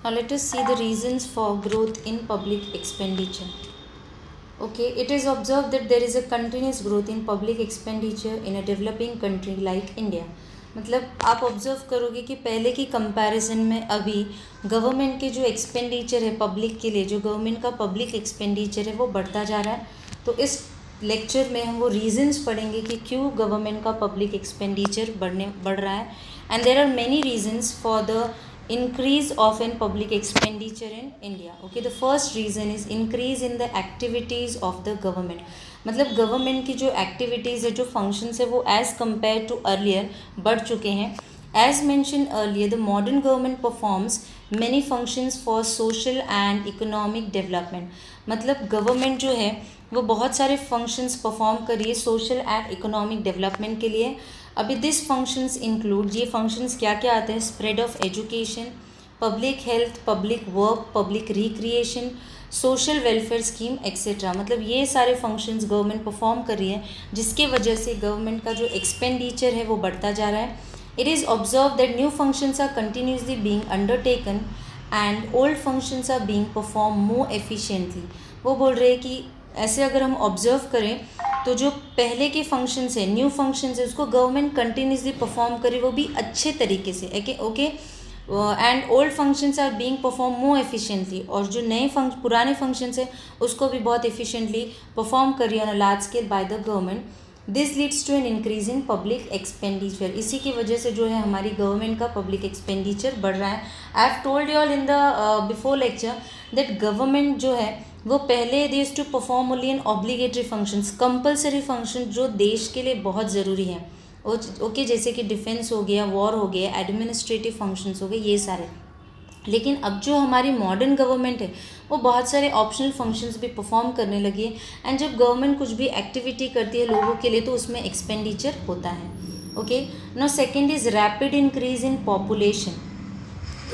Now let us see the reasons for growth in public expenditure. Okay, it is observed that there is a continuous growth in public expenditure in a developing country like India. मतलब आप observe करोगे कि पहले की comparison में अभी government के जो एक्सपेंडिचर है पब्लिक के लिए, जो गवर्नमेंट का पब्लिक एक्सपेंडिचर है वो बढ़ता जा रहा है. तो इस लेक्चर में हम वो रीजंस पढ़ेंगे कि क्यों गवर्नमेंट का पब्लिक एक्सपेंडिचर बढ़ रहा है. And there are many reasons for the increase of in public expenditure in India. Okay, the first reason is increase in the activities of the government. मतलब गवर्नमेंट की जो एक्टिविटीज़ है, जो functions है, वो एज़ कम्पेयर टू अर्लियर बढ़ चुके हैं. As mention earlier, the modern government performs many functions for social and economic development. मतलब गवर्नमेंट जो है वो बहुत सारे फंक्शंस परफॉर्म कर रही है सोशल एंड इकोनॉमिक डेवलपमेंट के लिए. अभी दिस फंक्शंस इंक्लूड, ये फंक्शंस क्या क्या आते हैं? Spread of education, public health, public work, public recreation, social welfare scheme etcetera. मतलब ये सारे फंक्शंस गवर्नमेंट परफॉर्म कर रही है, जिसके वजह से गवर्नमेंट का जो एक्सपेंडिचर है वो बढ़ता जा रहा है. It is observe that new functions are continuously being undertaken and old functions are being perform more efficiently. वो बोल रहे हैं कि ऐसे अगर हम ऑब्जर्व करें तो जो पहले के फंक्शंस है, न्यू फंक्शंस है, उसको गवर्नमेंट कंटिन्यूसली परफॉर्म करे, वो भी अच्छे तरीके से. Okay, and old functions are being perform more efficiently. और जो नए पुराने फंक्शंस है उसको भी बहुत एफिशिएंटली परफॉर्म करी on a large scale by the government. This leads to an increase in public expenditure. इसी की वजह से जो है हमारी गवर्नमेंट का पब्लिक एक्सपेंडिचर बढ़ रहा है. I have told you all in the before lecture that government जो है वो पहले they used to perform only in obligatory functions, compulsory function जो देश के लिए बहुत ज़रूरी है. ओके, जैसे कि डिफेंस हो गया, वॉर हो गया, एडमिनिस्ट्रेटिव फंक्शंस हो गए, ये सारे. लेकिन अब जो हमारी मॉडर्न गवर्नमेंट है वो बहुत सारे ऑप्शनल फंक्शंस भी परफॉर्म करने लगी है. एंड जब गवर्नमेंट कुछ भी एक्टिविटी करती है लोगों के लिए तो उसमें एक्सपेंडिचर होता है. Okay, now second is rapid increase in population.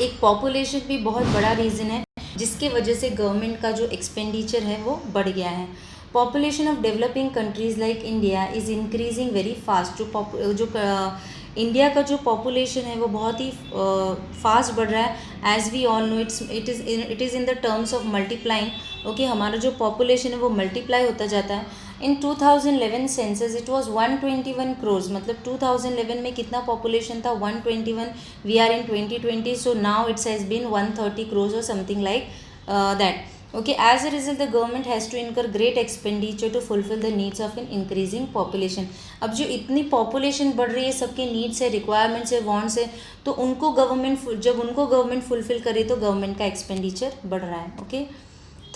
एक पॉपुलेशन भी बहुत बड़ा रीज़न है जिसके वजह से गवर्नमेंट का जो एक्सपेंडिचर है वो बढ़ गया है. Population of developing countries like India is increasing very fast. जो इंडिया का जो पॉपुलेशन है वो बहुत ही फास्ट बढ़ रहा है. As we all know it is in the terms of multiplying. Okay, हमारा जो पॉपुलेशन है वो मल्टीप्लाई होता जाता है. In 2011 census it was 121 crores. मतलब 2011 में कितना पॉपुलेशन था? 121. We are in 2020, so now it's has been 130 crores और something like that. Okay, as a result the government has to incur great expenditure to fulfill the needs of an increasing population. अब जो इतनी population बढ़ रही है, सबके needs है, requirements है, वांट्स है, तो जब उनको गवर्नमेंट फुलफिल करे तो गवर्नमेंट का एक्सपेंडिचर बढ़ रहा है. Okay,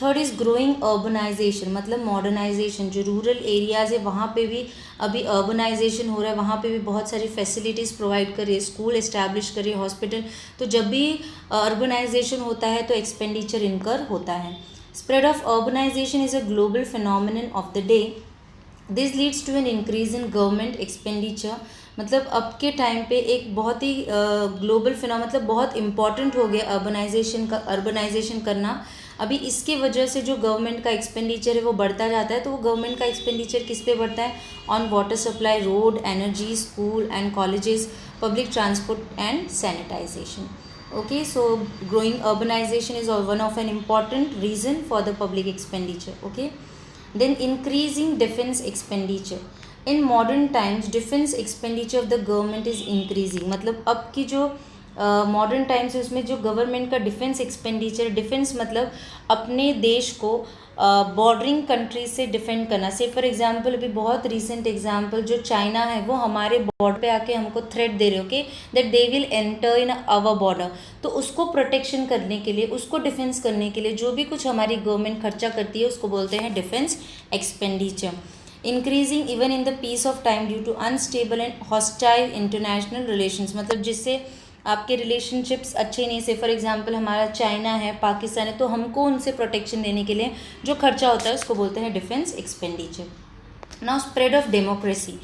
third is growing urbanisation. मतलब मॉडर्नाइजेशन. जो रूरल एरियाज़ है वहाँ पे भी अभी अर्बनाइजेशन हो रहा है, वहाँ पे भी बहुत सारी फैसिलिटीज़ प्रोवाइड कर रही है, स्कूल इस्टेब्लिश कर रही है, हॉस्पिटल. तो जब भी अर्बनाइजेशन होता है तो एक्सपेंडिचर इनकर होता है. Spread of urbanisation is a global phenomenon of the day. This leads to an increase in government expenditure. मतलब अब के टाइम पे एक बहुत ही ग्लोबल फिनोमिना, मतलब बहुत इंपॉर्टेंट हो गया अर्बनाइजेशन करना. अभी इसके वजह से जो गवर्नमेंट का एक्सपेंडिचर है वो बढ़ता जाता है. तो वो गवर्नमेंट का एक्सपेंडिचर किस पे बढ़ता है? On water supply, road, energy, school and colleges, public transport and sanitisation. Okay, so growing urbanization is one of an important reason for the public expenditure. Okay, then increasing defense expenditure. In modern times defense expenditure of the government is increasing. मतलब अब की जो modern times है उसमें जो government का defence expenditure, defence मतलब अपने देश को बॉर्डरिंग कंट्री से डिफेंड करना. से फॉर एग्जांपल अभी बहुत रीसेंट एग्जांपल जो चाइना है वो हमारे बॉर्डर पे आके हमको थ्रेट दे रहे हो, okay, that they will enter in our border. तो उसको प्रोटेक्शन करने के लिए, उसको डिफेंस करने के लिए जो भी कुछ हमारी गवर्नमेंट खर्चा करती है उसको बोलते हैं defence expenditure. Increasing even in the peace of time due to unstable and hostile international relations. मतलब जिससे आपके रिलेशनशिप्स अच्छे नहीं. से फॉर एग्जांपल हमारा चाइना है, पाकिस्तान है, तो हमको उनसे प्रोटेक्शन देने के लिए जो खर्चा होता है उसको बोलते हैं defence expenditure. Now spread of democracy.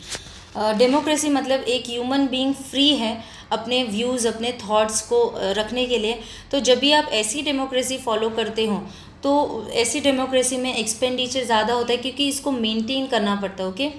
Democracy मतलब एक ह्यूमन बीइंग फ्री है अपने व्यूज़, अपने थॉट्स को रखने के लिए. तो जब भी आप ऐसी डेमोक्रेसी फॉलो करते हो तो ऐसी डेमोक्रेसी में एक्सपेंडिचर ज़्यादा होता है क्योंकि इसको मेंटेन करना पड़ता है. ओके,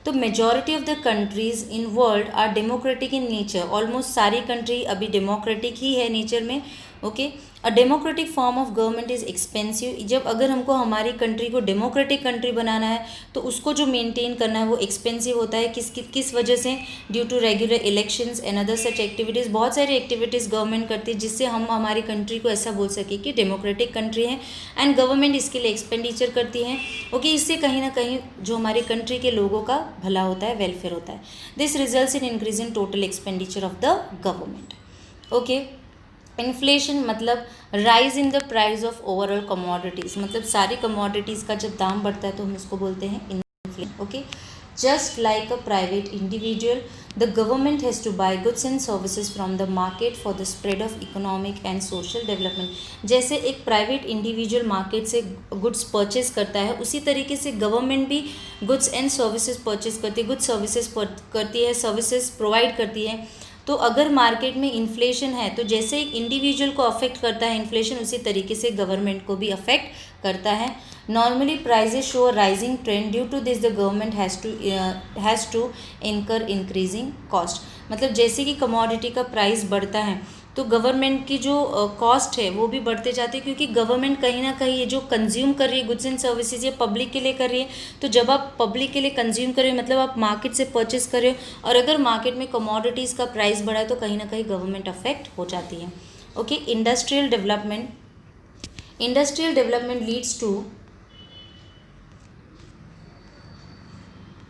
तो majority of the countries in world are democratic in nature. Almost सारी कंट्री अभी डेमोक्रेटिक ही है नेचर में. Okay. A democratic form of government is expensive. जब अगर हमको हमारी कंट्री को डेमोक्रेटिक कंट्री बनाना है तो उसको जो मेंटेन करना है वो एक्सपेंसिव होता है। किस वजह से? Due to regular elections and other such activities. बहुत सारी एक्टिविटीज़ गवर्नमेंट करती है जिससे हम हमारी कंट्री को ऐसा बोल सके कि डेमोक्रेटिक कंट्री है, एंड गवर्नमेंट इसके लिए एक्सपेंडिचर करती है। ओके, इससे कहीं ना कहीं जो हमारी कंट्री के लोगों का भला होता है, वेलफेयर होता है। This results in increase in total expenditure of the government. Okay. Inflation मतलब rise in the price of overall commodities, मतलब सारी कमोडिटीज़ का जब दाम बढ़ता है तो हम इसको बोलते हैं inflation. Okay. Just like a private individual, the government has to buy goods and services from the market for the spread of economic and social development. जैसे एक प्राइवेट इंडिविजुअल मार्केट से गुड्स परचेज करता है, उसी तरीके से government भी goods and services purchase करती है, गुड्स सर्विसेज करती है, सर्विसेज प्रोवाइड करती है। तो अगर मार्केट में इन्फ्लेशन है तो जैसे एक इंडिविजुअल को अफेक्ट करता है इन्फ्लेशन, उसी तरीके से गवर्नमेंट को भी अफेक्ट करता है। Normally prices show rising trend, due to this the government has to incur increasing cost. मतलब जैसे कि कमोडिटी का प्राइस बढ़ता है तो गवर्नमेंट की जो कॉस्ट है वो भी बढ़ते जाते हैं, क्योंकि गवर्नमेंट कहीं ना कहीं ये जो कंज्यूम कर रही है गुड्स एंड सर्विसेज, ये पब्लिक के लिए कर रही है। तो जब आप पब्लिक के लिए कंज्यूम कर रहे हो मतलब आप मार्केट से परचेस कर रहे हो, और अगर मार्केट में कमोडिटीज़ का प्राइस बढ़ा है तो कहीं ना कहीं गवर्नमेंट अफेक्ट हो जाती है। Okay. Industrial development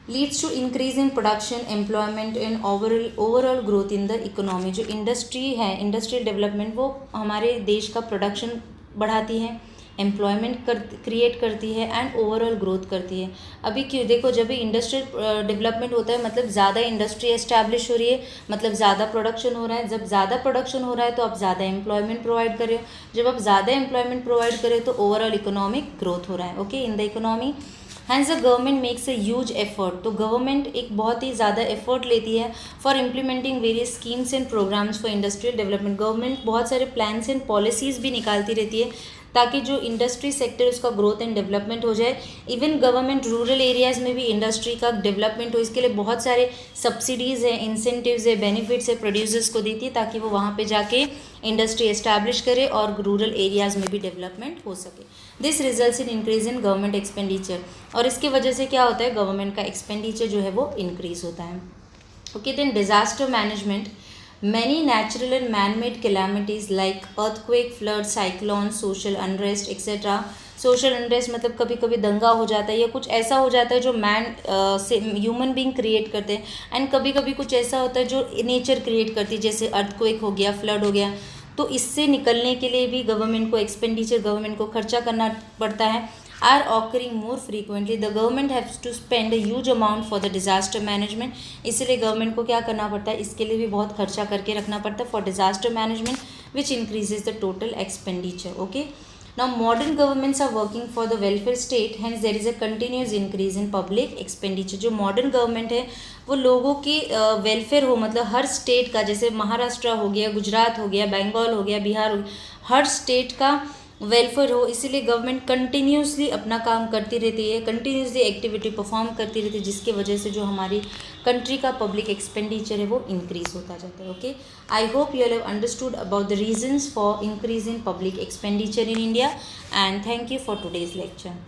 leads to increase in production, employment and overall growth in the economy। जो इंडस्ट्री है, इंडस्ट्रियल डेवलपमेंट, वो हमारे देश का प्रोडक्शन बढ़ाती है, एम्प्लॉयमेंट क्रिएट करती है एंड ओवरऑल ग्रोथ करती है। अभी क्यों देखो, जब भी इंडस्ट्रियल डेवलपमेंट होता है मतलब ज़्यादा इंडस्ट्री एस्टैब्लिश हो रही है, मतलब ज़्यादा प्रोडक्शन हो रहा है। जब ज़्यादा प्रोडक्शन हो रहा है तो आप ज़्यादा एम्प्लॉयमेंट प्रोवाइड कर रहे हो। जब आप ज़्यादा एम्प्लॉयमेंट प्रोवाइड कर रहे हो तो ओवरऑल इकोनॉमिक ग्रोथ हो रहा है। Okay, in the economy. Hence the government makes a huge effort, तो गवर्नमेंट एक बहुत ही ज़्यादा एफर्ट लेती है for implementing various schemes and programmes for industrial development. Government बहुत सारे प्लान्स एंड पॉलिसीज़ भी निकालती रहती है ताकि जो इंडस्ट्री सेक्टर उसका ग्रोथ एंड डेवलपमेंट हो जाए। इवन गवर्नमेंट रूरल एरियाज़ में भी इंडस्ट्री का डेवलपमेंट हो, इसके लिए बहुत सारे सब्सिडीज़ है, इंसेंटिव्स है, बेनिफिट्स है प्रोड्यूसर्स को देती है ताकि वो वहाँ पे जाके इंडस्ट्री एस्टैब्लिश करे और रूरल एरियाज़ में भी डेवलपमेंट हो सके। This results in increase in government expenditure, और इसकी वजह से क्या होता है, गवर्नमेंट का एक्सपेंडिचर जो है वो इंक्रीज होता है। Okay, then disaster management. Many natural and man-made calamities like earthquake, flood, cyclone, social unrest etc. Social unrest मतलब कभी कभी दंगा हो जाता है या कुछ ऐसा हो जाता है जो मैन से ह्यूमन बीइंग क्रिएट करते हैं, एंड कभी कभी कुछ ऐसा होता है जो नेचर क्रिएट करती है, जैसे अर्थक्वेक हो गया, फ्लड हो गया। तो इससे निकलने के लिए भी गवर्नमेंट को एक्सपेंडिचर, गवर्नमेंट को खर्चा करना पड़ता है। Are occurring more frequently, the government haves to spend a huge amount for the disaster management. इसलिए गवर्नमेंट को क्या करना पड़ता है, इसके लिए भी बहुत खर्चा करके रखना पड़ता है for disaster management, which increases the total expenditure. Okay, now modern governments are working for the welfare state, hence there is a continuous increase in public expenditure। जो मॉडर्न गवर्नमेंट है वो लोगों की वेलफेयर हो, मतलब हर स्टेट का, जैसे महाराष्ट्र हो गया, गुजरात हो गया, बंगाल हो गया, बिहार हो गया, हर स्टेट का वेलफेयर हो, इसीलिए गवर्नमेंट कंटिन्यूसली अपना काम करती रहती है, कंटिन्यूसली एक्टिविटी परफॉर्म करती रहती है, जिसकी वजह से जो हमारी कंट्री का पब्लिक एक्सपेंडिचर है वो इंक्रीज होता जाता है। Okay, I hope you have understood about the reasons for increase in public expenditure in India, and thank you for today's lecture.